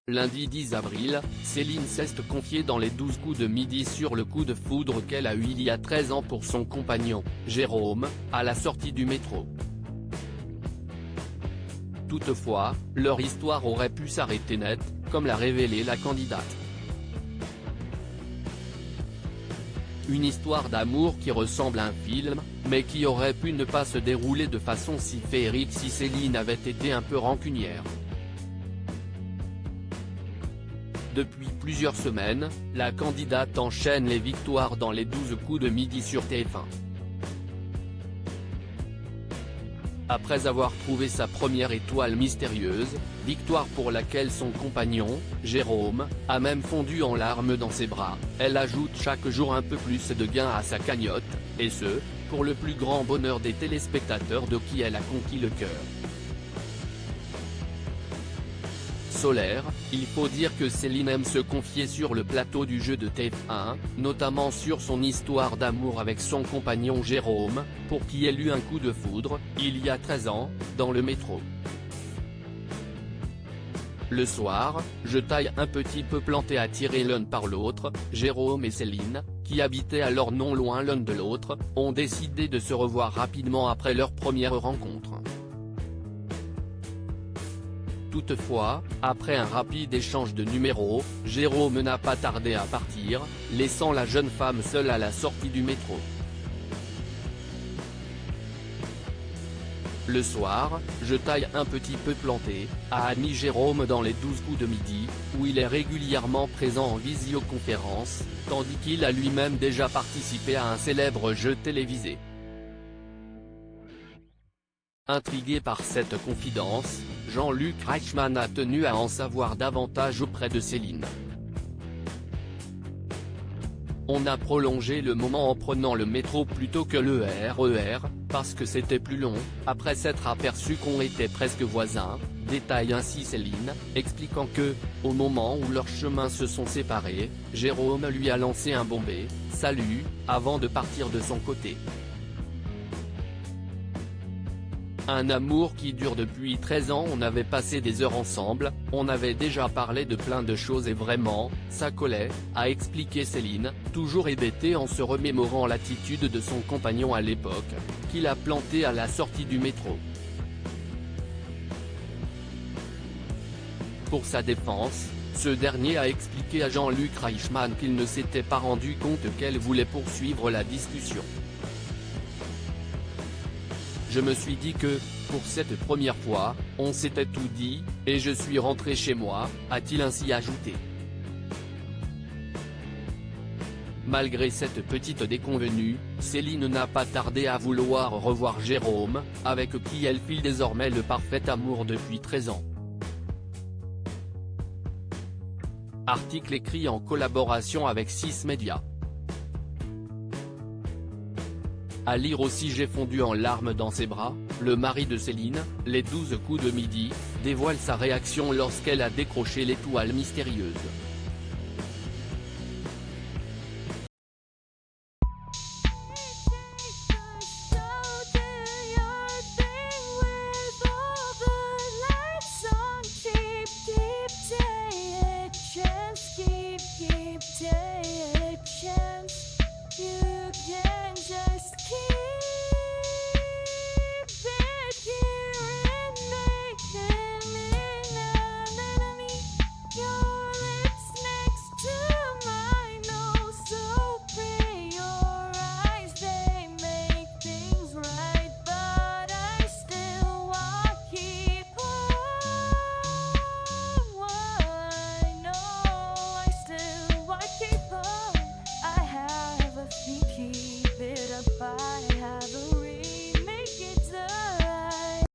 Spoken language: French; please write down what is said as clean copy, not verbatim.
Lundi 10 avril, Céline s'est confiée dans les 12 coups de midi sur le coup de foudre qu'elle a eu il y a 13 ans pour son compagnon, Jérôme, à la sortie du métro. Toutefois, leur histoire aurait pu s'arrêter net, comme l'a révélé la candidate. Une histoire d'amour qui ressemble à un film, mais qui aurait pu ne pas se dérouler de façon si féerique si Céline avait été un peu rancunière. Depuis plusieurs semaines, la candidate enchaîne les victoires dans les 12 coups de midi sur TF1. Après avoir trouvé sa première étoile mystérieuse, victoire pour laquelle son compagnon, Jérôme, a même fondu en larmes dans ses bras, elle ajoute chaque jour un peu plus de gains à sa cagnotte, et ce, pour le plus grand bonheur des téléspectateurs de qui elle a conquis le cœur. Solaire, il faut dire que Céline aime se confier sur le plateau du jeu de TF1, notamment sur son histoire d'amour avec son compagnon Jérôme, pour qui elle eut un coup de foudre, il y a 13 ans, dans le métro. Le soir, je taille un petit peu plantés attirés l'un par l'autre, Jérôme et Céline, qui habitaient alors non loin l'un de l'autre, ont décidé de se revoir rapidement après leur première rencontre. Toutefois, après un rapide échange de numéros, Jérôme n'a pas tardé à partir, laissant la jeune femme seule à la sortie du métro. Le soir, je taille un petit peu planté, a admis Jérôme dans les 12 coups de midi, où il est régulièrement présent en visioconférence, tandis qu'il a lui-même déjà participé à un célèbre jeu télévisé. Intrigué par cette confidence, Jean-Luc Reichmann a tenu à en savoir davantage auprès de Céline. On a prolongé le moment en prenant le métro plutôt que le RER, parce que c'était plus long, après s'être aperçu qu'on était presque voisins, détaille ainsi Céline, expliquant que, au moment où leurs chemins se sont séparés, Jérôme lui a lancé un bombé « Salut » avant de partir de son côté. Un amour qui dure depuis 13 ans. On avait passé des heures ensemble, on avait déjà parlé de plein de choses et vraiment, ça collait, a expliqué Céline, toujours hébétée en se remémorant l'attitude de son compagnon à l'époque, qu'il a planté à la sortie du métro. Pour sa défense, ce dernier a expliqué à Jean-Luc Reichmann qu'il ne s'était pas rendu compte qu'elle voulait poursuivre la discussion. Je me suis dit que, pour cette première fois, on s'était tout dit, et je suis rentré chez moi, a-t-il ainsi ajouté. Malgré cette petite déconvenue, Céline n'a pas tardé à vouloir revoir Jérôme, avec qui elle file désormais le parfait amour depuis 13 ans. Article écrit en collaboration avec 6 médias. À lire aussi. J'ai fondu en larmes dans ses bras, le mari de Céline, les 12 coups de midi, dévoile sa réaction lorsqu'elle a décroché l'étoile mystérieuse.